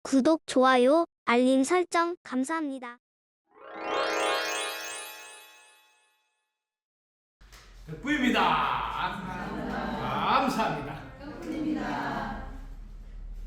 구독, 좋아요, 알림 설정 감사합니다. 덕분입니다. 감사합니다.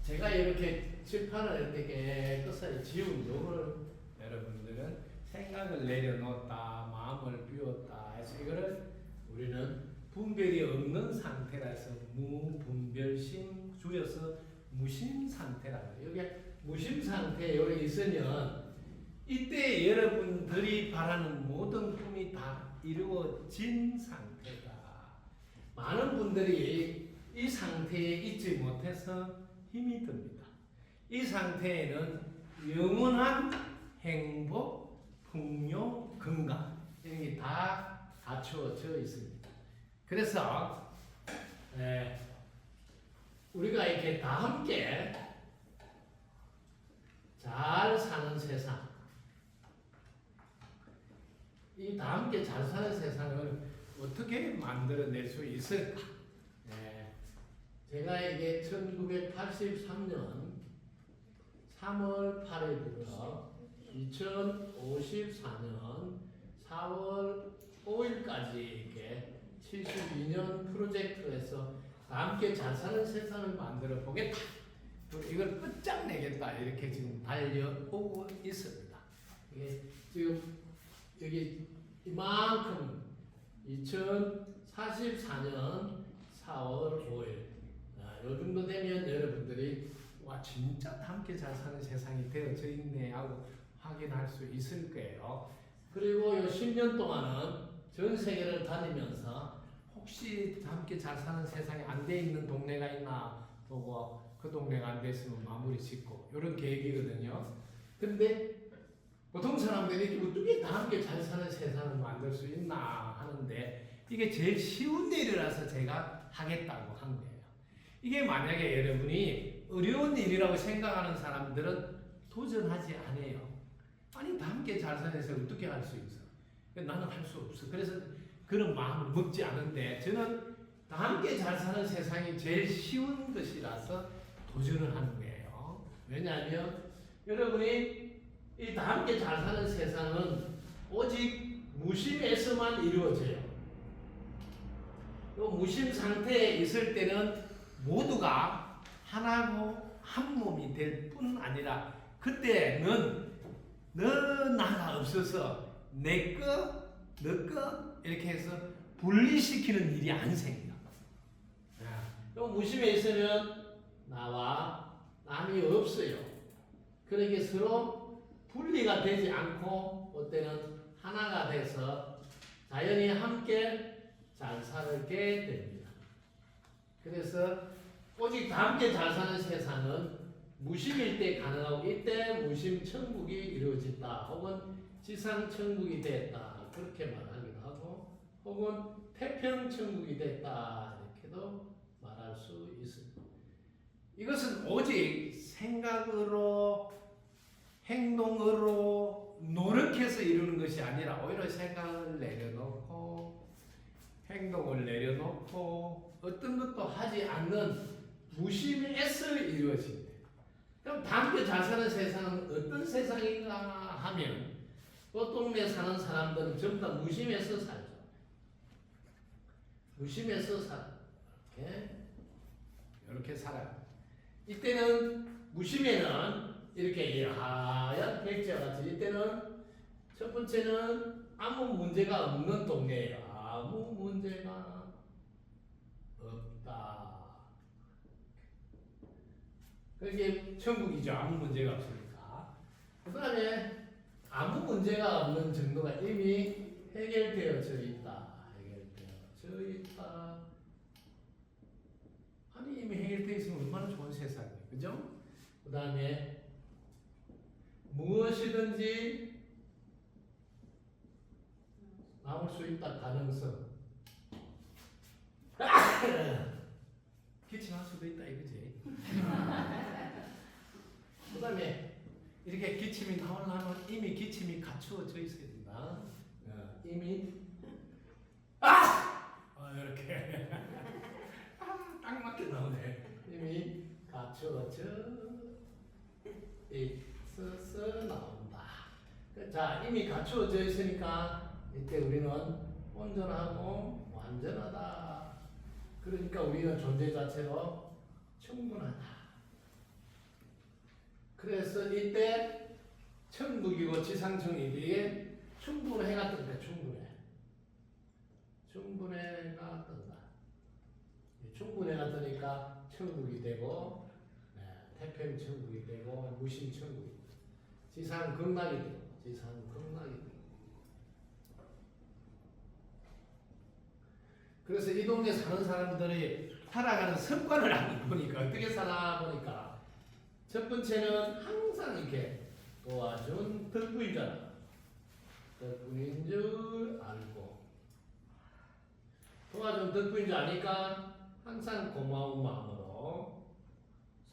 제가 이렇게 칠판을 이렇게 깨끗하게 지운 요거를 여러분들은 생각을 내려놓았다, 마음을 비웠다 해서 이거를 우리는 분별이 없는 상태라서 무분별심 줄여서 무심 상태라고 해요. 여기 무심 상태에 여기 있으면 이때 여러분들이 바라는 모든 꿈이 다 이루어진 상태다. 많은 분들이 이 상태에 있지 못해서 힘이 듭니다. 이 상태에는 영원한 행복, 풍요, 건강 이런 게 다 갖추어져 있습니다. 그래서 우리가 이렇게 다 함께 잘 사는 세상, 이 다 함께 잘 사는 세상을 어떻게 만들어낼 수 있을까? 제가 이게 1983년 3월 8일부터 2054년 4월 5일까지 이렇게 72년 프로젝트에서 다 함께 잘 사는 세상을 만들어 보겠다. 이걸 끝장내겠다. 이렇게 지금 달려오고 있습니다. 이게 지금 여기 이만큼 2044년 4월 5일 요 정도 되면 여러분들이 와 진짜 함께 잘 사는 세상이 되어져 있네 하고 확인할 수 있을 거예요. 그리고 요 10년 동안은 전 세계를 다니면서 혹시 함께 잘 사는 세상이 안 돼 있는 동네가 있나 보고 그 동네가 안 됐으면 마무리 짓고 이런 계획이거든요. 근데 보통 사람들이 어떻게 다 함께 잘 사는 세상을 만들 수 있나 하는데 이게 제일 쉬운 일이라서 제가 하겠다고 한 거예요. 이게 만약에 여러분이 어려운 일이라고 생각하는 사람들은 도전하지 않아요. 아니 다 함께 잘 사는 세상 어떻게 할 수 있어? 나는 할 수 없어. 그래서 그런 마음을 먹지 않은데 저는 다 함께 잘 사는 세상이 제일 쉬운 것이라서 도전을 하는 거예요. 왜냐하면 여러분이 이 다 함께 잘 사는 세상은 오직 무심에서만 이루어져요. 이 무심 상태에 있을 때는 모두가 하나고 한 몸이 될 뿐 아니라 그때는 너 나가 없어서 내 거, 너 거 이렇게 해서 분리시키는 일이 안 생겨. 이 무심에 있으면 나와 남이 없어요. 그러니까 서로 분리가 되지 않고 그때는 하나가 돼서 자연히 함께 잘 살게 됩니다. 그래서 오직 다 함께 잘 사는 세상은 무심일 때 가능하고 이때 무심 천국이 이루어진다 혹은 지상 천국이 됐다 그렇게 말하기도 하고 혹은 태평 천국이 됐다 이렇게도 말할 수 있습니다. 이것은 오직 생각으로 행동으로 노력해서 이루는 것이 아니라 오히려 생각을 내려놓고 행동을 내려놓고 어떤 것도 하지 않는 무심에서 이루어진다. 그럼 다 함께 잘 사는 세상은 어떤 세상인가 하면 그 동네에 사는 사람들은 전부 다 무심에서 살죠. 무심에서 살아요. 이렇게 살아요. 이때는 무심에는 이렇게 하얀 백지와 같이 이때는 첫 번째는 아무 문제가 없는 동네예요. 아무 문제가 없다. 그게 천국이죠. 아무 문제가 없으니까. 그 다음에 아무 문제가 없는 정도가 이미 해결되어져 있다. 해결되어져 있다. 아니 이미 해결되어 있으면 얼마나 좋은 세상이에요. 그죠? 그 다음에 무엇이든지 나올 수 있다. 가능성. 기침할 수도 있다 이거지. 그 다음에 이렇게 기침이 나오려면 이미 기침이 갖추어져 있어야 된다. 이미 이렇게 딱 맞게 나오네. 이미 갖추어져 이 스스 나온다. 자, 이미 갖추어져 있으니까 이때 우리는 온전하고 완전하다. 그러니까 우리는 존재 자체로 충분하다. 그래서 이때 천국이고 지상천국이 충분해가 뜬다. 충분해가 뜬다. 충분해가 뜨니까 천국이 되고 태평천국이 되고 무심천국이 되고 지상극락이 되고 지상극락이 되고. 그래서 이 동네 사는 사람들이 살아가는 습관을 알고 보니까 어떻게 사나 보니까 첫 번째는 항상 이렇게 도와준 덕분인 줄 알아. 덕분인 줄 알고 도와준 덕분인 줄 아니까 항상 고마운 마음으로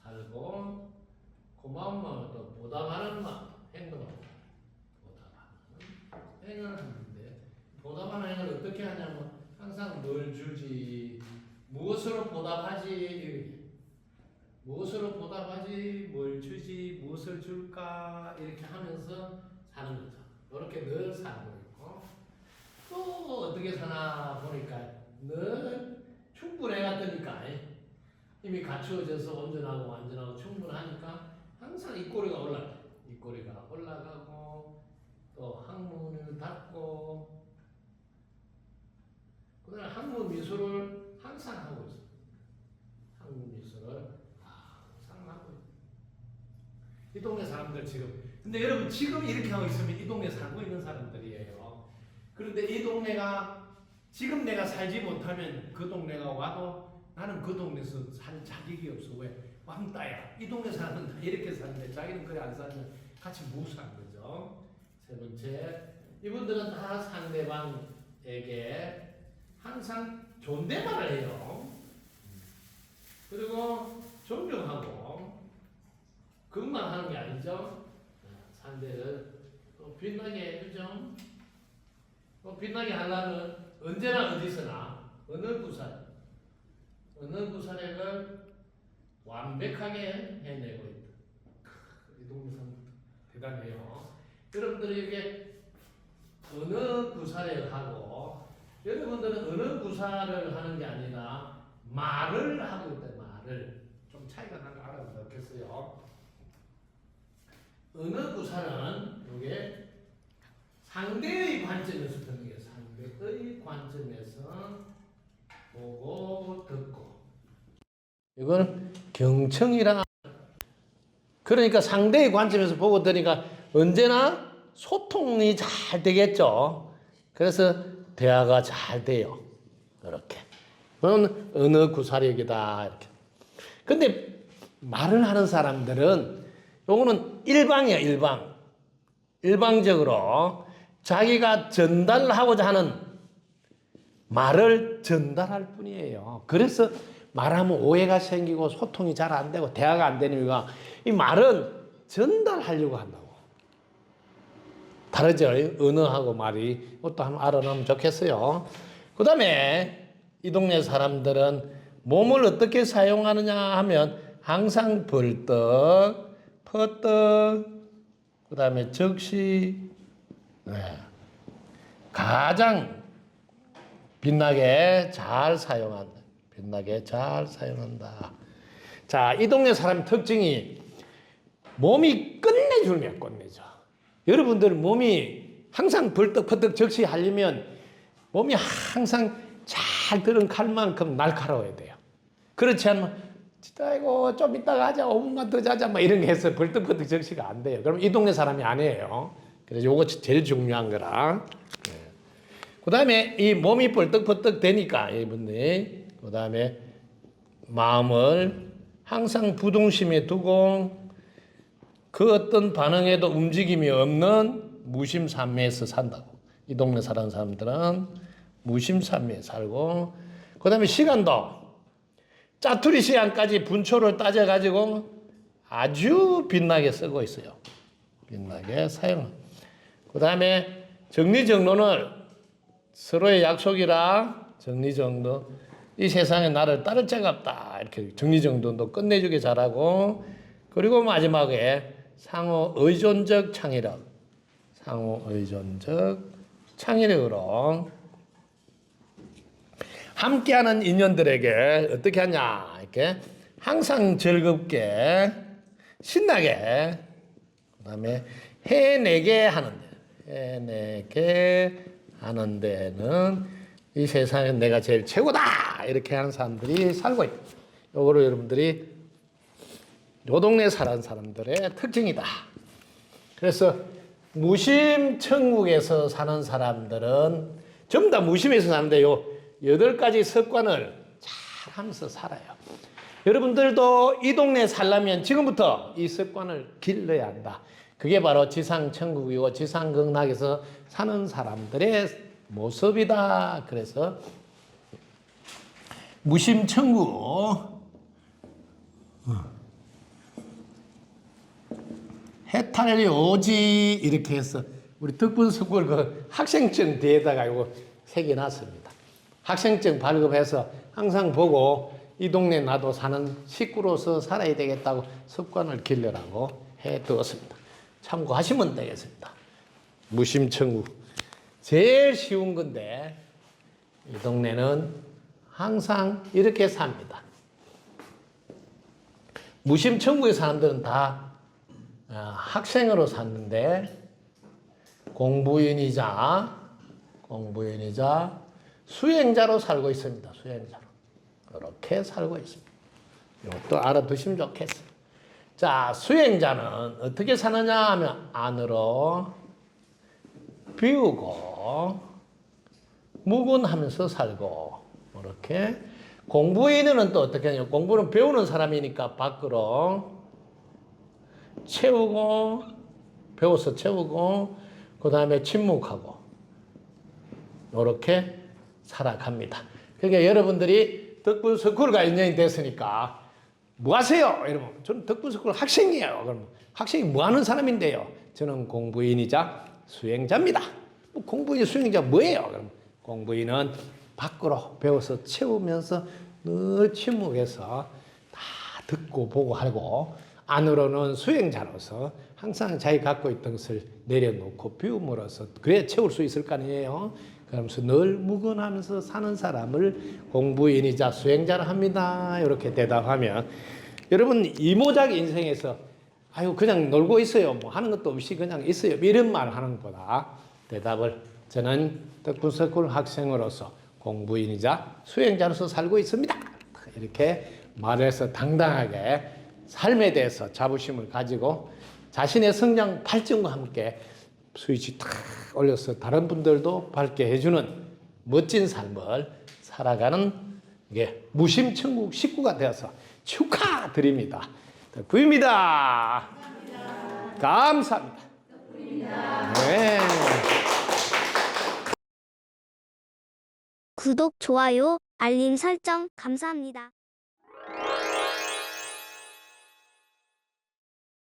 살고 고마운 마음으로 또 보답하는 마음 행동을 보답하는 행을 하는데 보답하는 행을 어떻게 하냐면 항상 뭘 주지 무엇으로 보답하지 무엇으로 보답하지 뭘 주지 무엇을 줄까 이렇게 하면서 사는 거죠. 이렇게 늘 살고 있고 또 어떻게 사나 보니까 늘 충분해가 뜨니까 이미 갖추어져서 온전하고 완전하고 충분하니까 항상 입꼬리가 올라가. 입꼬리가 올라가고 또 항문을 닫고 그다음에 항문 미소를 항상 하고 있어. 항문 미소를 항상 하고 있어. 이 동네 사람들 지금 근데 여러분 지금 이렇게 하고 있으면 이 동네 살고 있는 사람들이에요. 그런데 이 동네가 지금 내가 살지 못하면 그 동네가 와도 나는 그 동네에서 살 자격이 없어. 왜? 왕따야. 이 동네 사람은 다 이렇게 사는데 자기는 그래 안 살면 같이 못 사는 거죠. 세 번째, 이분들은 다 상대방에게 항상 존댓말을 해요. 그리고 존경하고 그것만 하는 게 아니죠. 상대를 또 빛나게 해주죠. 또 빛나게 하려면 언제나 어디서나 어느 부사력을 완벽하게 해내고 있다. 이 동네 사람 대단해요. 여러분들이 이게 어느 부사를 하고 여러분들은 어느 부사를 하는 게 아니라 말을 하고 있다. 말을 좀 차이가 나는 거 알아보면 좋겠어요. 어느 부사는 이게 상대의 관점에서 듣는 게 상대의 관점에서 보고 듣고 이거는 경청이라 그러니까 상대의 관점에서 보고 들으니까 언제나 소통이 잘 되겠죠. 그래서 대화가 잘 돼요. 이렇게. 그건 언어 구사력이다. 이렇게. 근데 말을 하는 사람들은 요거는 일방이야, 일방. 일방적으로 자기가 전달하고자 하는 말을 전달할 뿐이에요. 그래서 말하면 오해가 생기고 소통이 잘 안 되고 대화가 안 되는 이유가 이 말은 전달하려고 한다고. 다르죠? 언어하고 말이. 그것도 한번 알아놓으면 좋겠어요. 그 다음에 이 동네 사람들은 몸을 어떻게 사용하느냐 하면 항상 벌떡, 퍼떡, 그 다음에 적시, 가장 빛나게 잘 사용한다. 빛나게 잘 사용한다. 자, 이 동네 사람 특징이 몸이 끝내주면 끝내줘. 여러분들 몸이 항상 벌떡퍼떡 적시하려면 몸이 항상 잘 들은 칼만큼 날카로워야 돼요. 그렇지 않으면 아이고 좀 이따가 하자 5분만 더 자자 막 이런 게 해서 벌떡퍼떡 적시가 안 돼요. 그럼 이 동네 사람이 아니에요. 그래서 요거 제일 중요한 거라. 그 다음에 이 몸이 벌떡퍼떡 되니까 이분들이 그 다음에 마음을 항상 부동심에 두고 그 어떤 반응에도 움직임이 없는 무심산매에서 산다고. 이 동네 사는 사람들은 무심산매에 살고 그 다음에 시간도 짜투리 시간까지 분초를 따져가지고 아주 빛나게 쓰고 있어요. 빛나게 사용. 그 다음에 정리정돈을 서로의 약속이라 정리정돈. 이 세상에 나를 따를 자가 없다. 이렇게 정리정돈도 끝내주게 잘하고 그리고 마지막에 상호 의존적 창의력. 상호 의존적 창의력으로 함께하는 인연들에게 어떻게 하냐, 이렇게 항상 즐겁게 신나게 그다음에 해내게 하는 데는 이 세상에 내가 제일 최고다 이렇게 하는 사람들이 살고 있다. 요거를 여러분들이 요 동네 사는 사람들의 특징이다. 그래서 무심천국에서 사는 사람들은 전부 다 무심에서 사는데 요 8가지 습관을 잘 하면서 살아요. 여러분들도 이 동네에 살려면 지금부터 이 습관을 길러야 한다. 그게 바로 지상천국이고 지상극락에서 사는 사람들의 모습이다. 그래서 무심천국 해탈이 오지 이렇게 해서 우리 덕분석을 그 학생증 뒤에다가 이거 새겨놨습니다. 학생증 발급해서 항상 보고 이 동네 나도 사는 식구로서 살아야 되겠다고 습관을 길러라고 해두었습니다. 참고하시면 되겠습니다. 무심천국 제일 쉬운 건데 이 동네는 항상 이렇게 삽니다. 무심천국의 사람들은 다 학생으로 샀는데 공부인이자 수행자로 살고 있습니다. 수행자로. 이렇게 살고 있습니다. 이것도 알아두시면 좋겠어요. 자, 수행자는 어떻게 사느냐 하면 안으로 비우고 묵은하면서 살고 이렇게 공부인은 또 어떻게 하냐 공부는 배우는 사람이니까 밖으로 채우고 배워서 채우고 그 다음에 침묵하고 이렇게 살아갑니다. 그러니까 여러분들이 덕분스쿨과 인연이 됐으니까 뭐 하세요? 이러면 저는 덕분스쿨 학생이에요. 그러면 학생이 뭐 하는 사람인데요? 저는 공부인이자 수행자입니다. 뭐 공부인 수행자 뭐예요? 그럼 공부인은 밖으로 배워서 채우면서 늘 침묵해서 다 듣고 보고 하고 안으로는 수행자로서 항상 자기 갖고 있던 것을 내려놓고 비움으로써 그래야 채울 수 있을 거 아니에요. 그러면서 늘 묵은하면서 사는 사람을 공부인이자 수행자라 합니다. 이렇게 대답하면 여러분 이모작 인생에서 아유 그냥 놀고 있어요. 뭐 하는 것도 없이 그냥 있어요. 이런 말 하는 것보다 대답을 저는 덕분스쿨 학생으로서 공부인이자 수행자로서 살고 있습니다. 이렇게 말해서 당당하게 삶에 대해서 자부심을 가지고 자신의 성장 발전과 함께 스위치 탁 올려서 다른 분들도 밝게 해주는 멋진 삶을 살아가는 이게 무심천국 식구가 되어서 축하드립니다. 덕분입니다. 감사합니다. 네. 구독, 좋아요, 알림 설정 감사합니다.